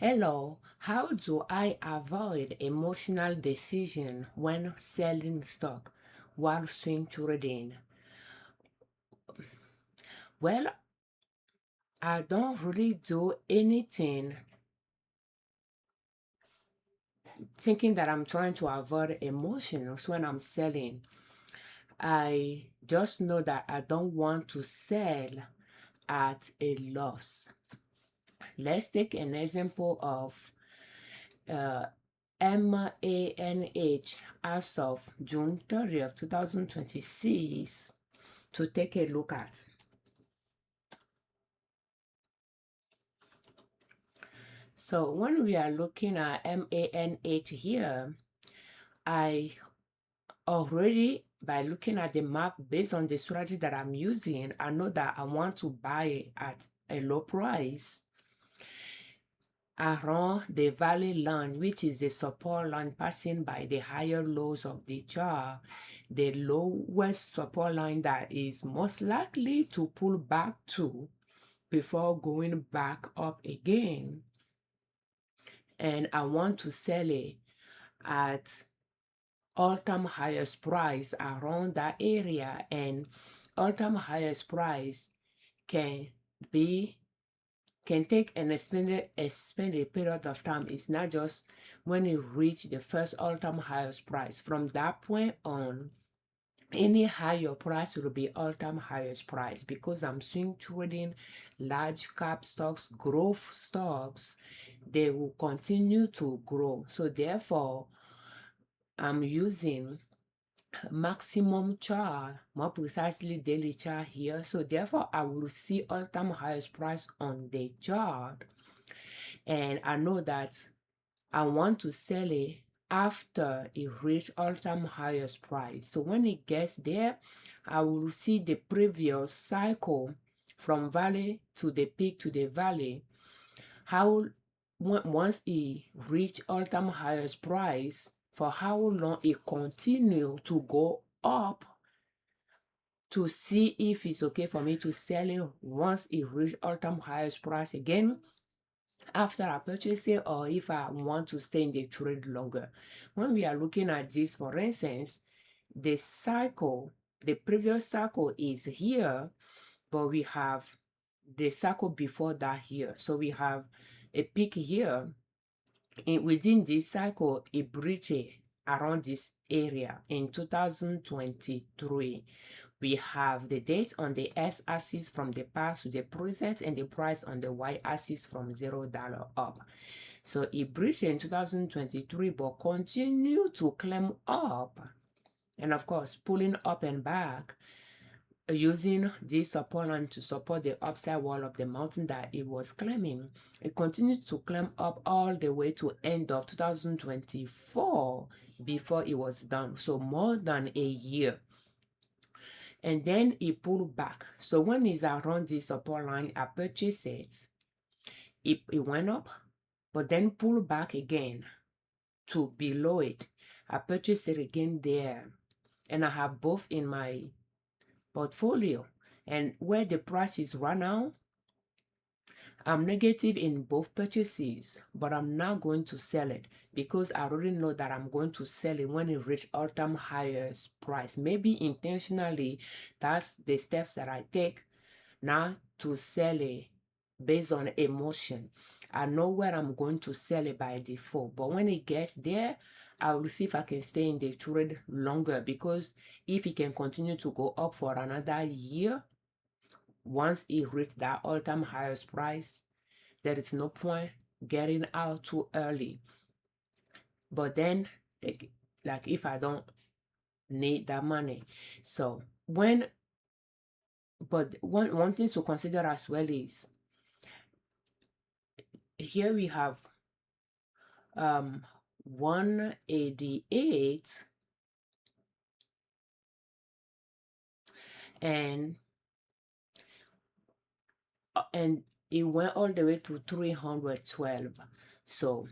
Hello, how do I avoid emotional decision when selling stock while swing trading? Well, I don't really do anything thinking that I'm trying to avoid emotions when I'm selling. I just know that I don't want to sell at a loss. Let's take an example of MANH as of June 30th, 2026 to take a look at. So when we are looking at MANH here, I already, by looking at the map based on the strategy that I'm using, I know that I want to buy at a low price around the valley line, which is the support line passing by the higher lows of the chart, the lowest support line that is most likely to pull back to before going back up again. And I want to sell it at all-time highest price around that area, and all-time highest price can take an extended period of time. It's not just when it reach the first all-time highest price. From that point on, any higher price will be all-time highest price, because I'm swing trading large cap stocks, growth stocks. They will continue to grow. So therefore, I'm using maximum chart, more precisely daily chart here. So therefore, I will see all-time highest price on the chart. And I know that I want to sell it after it reach all-time highest price. So when it gets there, I will see the previous cycle from valley to the peak to the valley. How once it reach all-time highest price, for how long it continue to go up, to see if it's okay for me to sell it once it reach all-time highest price again after I purchase it, or if I want to stay in the trade longer. When we are looking at this, for instance, the cycle, the previous cycle is here, but we have the cycle before that here. So we have a peak here. Within this cycle, a breach around this area in 2023. We have the date on the x-axis from the past to the present, and the price on the y-axis from $0 up. So it breached in 2023, but continue to climb up, and of course pulling up and back, using this support line to support the upside wall of the mountain that it was climbing. It continued to climb up all the way to end of 2024 before it was done. So more than a year. And then it pulled back. So when it's around this support line, I purchased it. It went up, but then pulled back again to below it. I purchased it again there. And I have both in my portfolio. And where the price is right now, I'm negative in both purchases, but I'm not going to sell it because I already know that I'm going to sell it when it reaches all-time highest price. Maybe intentionally, that's the steps that I take now to sell it based on emotion. I know where I'm going to sell it by default, but when it gets there, I will see if I can stay in the trade longer, because if it can continue to go up for another year, once it reaches that all-time highest price, there is no point getting out too early. But then, like if I don't need that money. So but one thing to consider as well is, here we have 188, and it went all the way to 312. So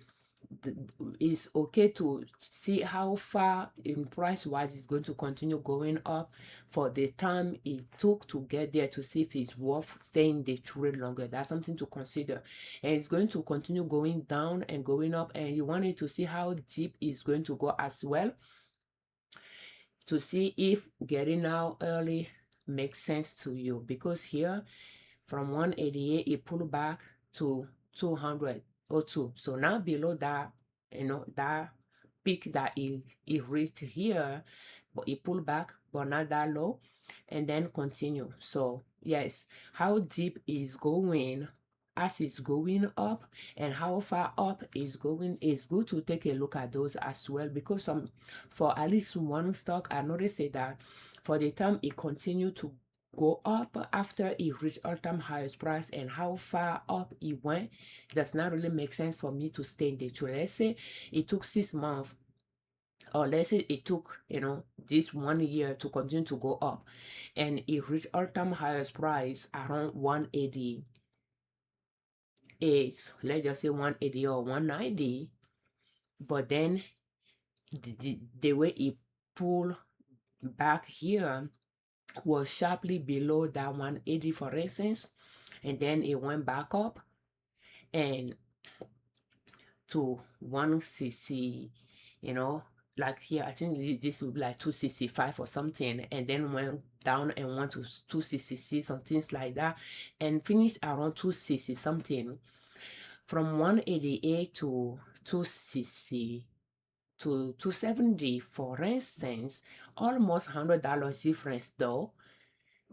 it's okay to see how far in price wise it's going to continue going up for the time it took to get there, to see if it's worth staying the trade longer. That's something to consider. And it's going to continue going down and going up, and you wanted to see how deep it's going to go as well, to see if getting out early makes sense to you. Because here from 188 it pulled back to 202. So now below that, that peak that it reached here, but it pulled back, but not that low, and then continue. So yes, how deep is going as it's going up, and how far up is going, is good to take a look at those as well. Because for at least one stock, I noticed that for the time it continued to go up after it reached all-time highest price, and how far up it went does not really make sense for me to stay in the trade. Let's say it took 6 months, or let's say it took this 1 year to continue to go up, and it reached all-time highest price around 188, let's just say 180 or 190, but then the way it pulled back here was sharply below that 180, for instance, and then it went back up and to 160, like here I think this would be like 265 or something, and then went down and went to 266 or things like that, and finished around 260 something. From 188 to 260 to 270, for instance, almost $100 difference though.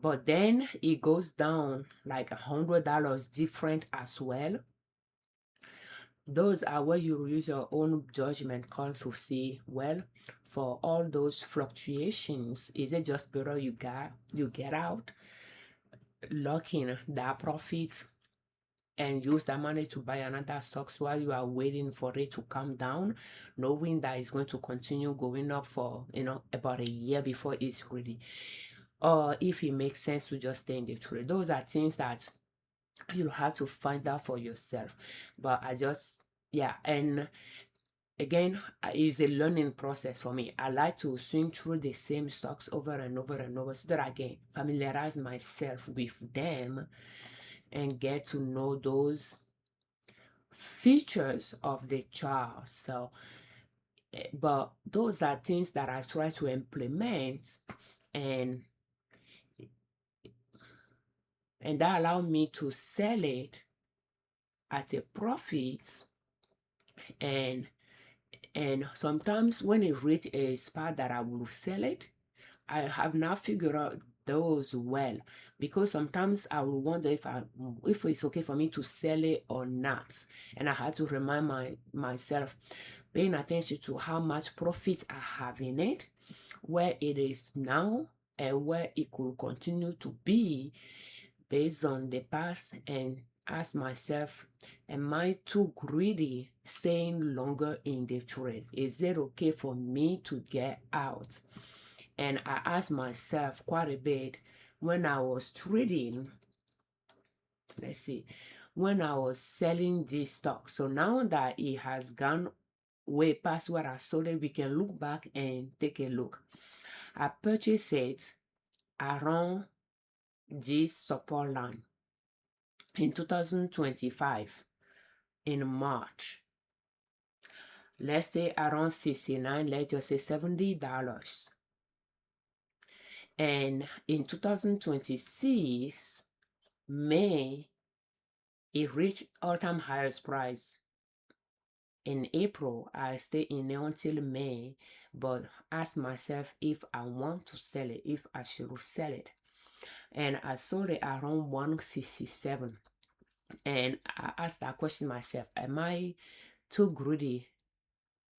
But then it goes down like $100 different as well. Those are where you use your own judgment call to see, well, for all those fluctuations, is it just better you get out, lock in that profit, and use that money to buy another stocks while you are waiting for it to come down, knowing that it's going to continue going up for about a year before it's ready, or if it makes sense to just stay in the trade. Those are things that you'll have to find out for yourself. But and again, it's a learning process for me. I like to swing through the same stocks over and over and over, so that I can familiarize myself with them and get to know those features of the chart. So but those are things that I try to implement, and that allowed me to sell it at a profit. And sometimes when it reach a spot that I will sell it, I have not figured out those well, because sometimes I will wonder if it's okay for me to sell it or not, and I had to remind myself, paying attention to how much profit I have in it, where it is now, and where it could continue to be based on the past, and ask myself, am I too greedy staying longer in the trade? Is it okay for me to get out? And I asked myself quite a bit when I was trading, let's see, when I was selling this stock. So now that it has gone way past where I sold it, we can look back and take a look. I purchased it around this support line in 2025 in March. Let's say around 69, let's just say $70. And in 2026 May, it reached all-time highest price. In April, I stayed in it until May, but asked myself if I want to sell it, if I should sell it. And I sold it around 167. And I asked that question myself, am I too greedy,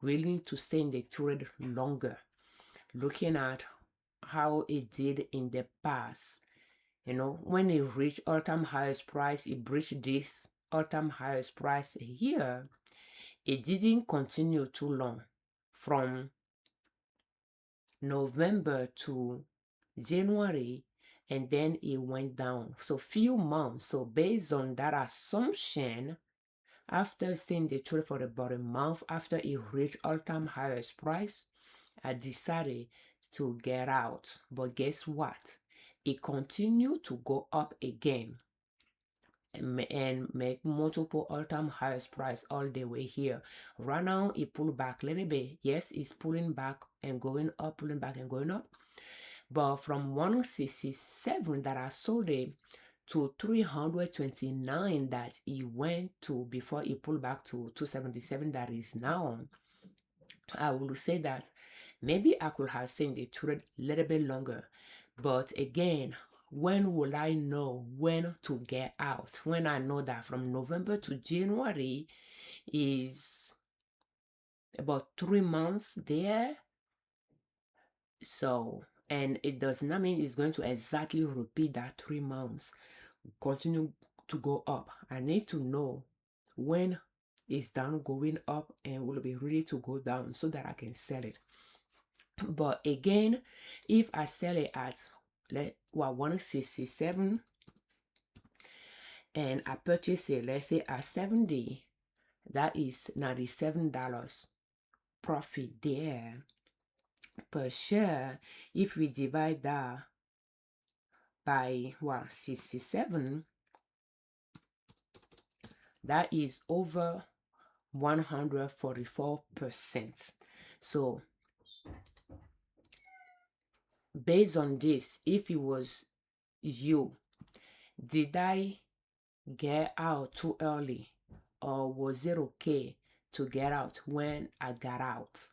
willing to stay in the trade longer, looking at how it did in the past? When it reached all-time highest price, it breached this all-time highest price here. It didn't continue too long, from November to January, and then it went down. So few months. So based on that assumption, After staying the trade for about a month, after it reached all-time highest price, I decided to get out. But guess what? It continued to go up again and make multiple all-time highest price all the way here. Right now, it pulled back a little bit. Yes, it's pulling back and going up, pulling back and going up. But from 167 that I sold it to 329 that it went to before it pulled back to 277 that is now, I will say that maybe I could have seen the trade a little bit longer. But again, when will I know when to get out? When I know that from November to January is about 3 months there. So, and it does not mean it's going to exactly repeat that 3 months, continue to go up. I need to know when it's done going up and will be ready to go down so that I can sell it. But again, if I sell it at 167 and I purchase it, let's say at 70, that is $97 profit there per share. If we divide that by 67, that is over 144%. So based on this, if it was you, did I get out too early, or was it okay to get out when I got out?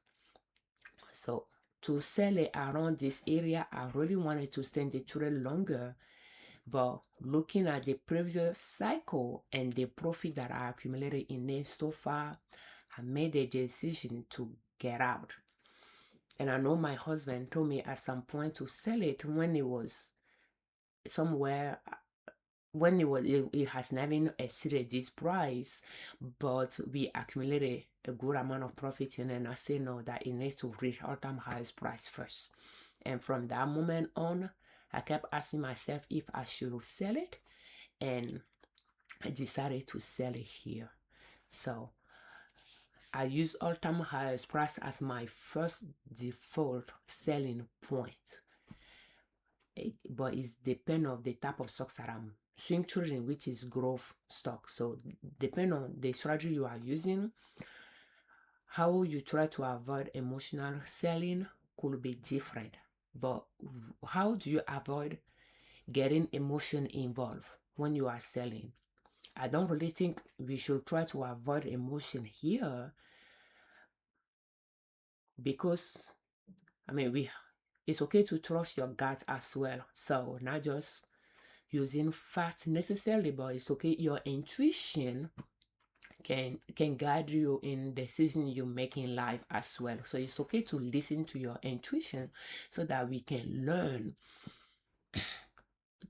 So to sell it around this area, I really wanted to stay in the trade longer, but looking at the previous cycle and the profit that I accumulated in it so far, I made a decision to get out. And I know my husband told me at some point to sell it when it was somewhere, when it has never exceeded this price, but we accumulated a good amount of profit in it. And I say no, that it needs to reach all-time highest price first. And from that moment on, I kept asking myself if I should sell it, and I decided to sell it here. So I use all-time highest price as my first default selling point. But it's depend on the type of stocks that I'm swing trading, which is growth stock. So depend on the strategy you are using, how you try to avoid emotional selling could be different. But how do you avoid getting emotion involved when you are selling? I don't really think we should try to avoid emotion here, because I mean, it's okay to trust your gut as well. So not just using facts necessarily, but it's okay, your intuition can guide you in decision you make in life as well. So it's okay to listen to your intuition so that we can learn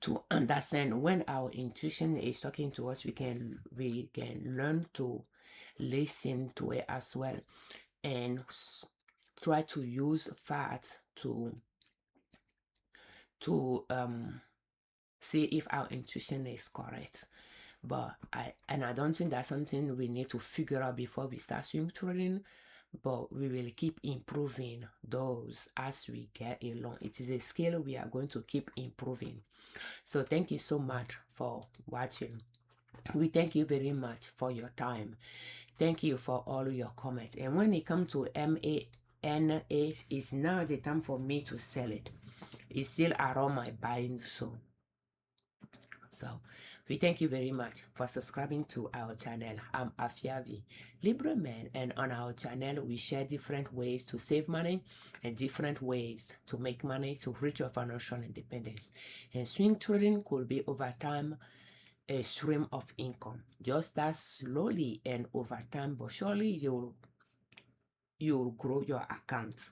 to understand when our intuition is talking to us. We can learn to listen to it as well, and try to use facts to see if our intuition is correct. But I don't think that's something we need to figure out before we start swing trading, but we will keep improving those as we get along. It is a skill we are going to keep improving. So thank you so much for watching. We thank you very much for your time. Thank you for all your comments. And when it comes to MANH, it's now the time for me to sell it. It's still around my buying zone. So we thank you very much for subscribing to our channel. I'm Afiavi, Liberman, and on our channel we share different ways to save money and different ways to make money to reach your financial independence. And swing trading could be over time a stream of income. Just that slowly and over time, but surely you'll grow your account.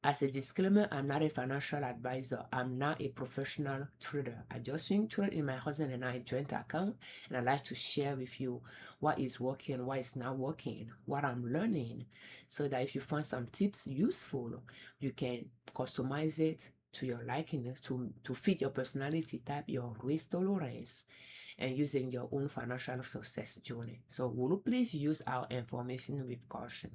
As a disclaimer, I'm not a financial advisor. I'm not a professional trader. I just swing trade in my husband and I joint account, and I like to share with you what is working, what is not working, what I'm learning, so that if you find some tips useful, you can customize it to your liking, to fit your personality type, your risk tolerance, and using your own financial success journey. So will you please use our information with caution.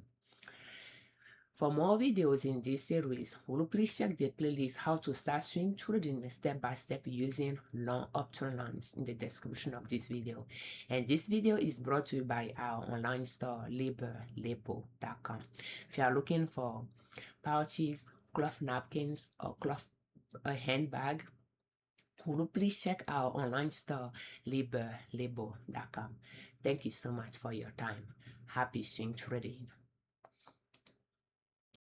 For more videos in this series, will you please check the playlist How to Start Swing Trading Step by Step Using Long Uptrend Lines in the description of this video. And this video is brought to you by our online store, Liberman.com. If you are looking for pouches, cloth napkins, or cloth handbag, will you please check our online store, Liberman.com. Thank you so much for your time. Happy swing trading.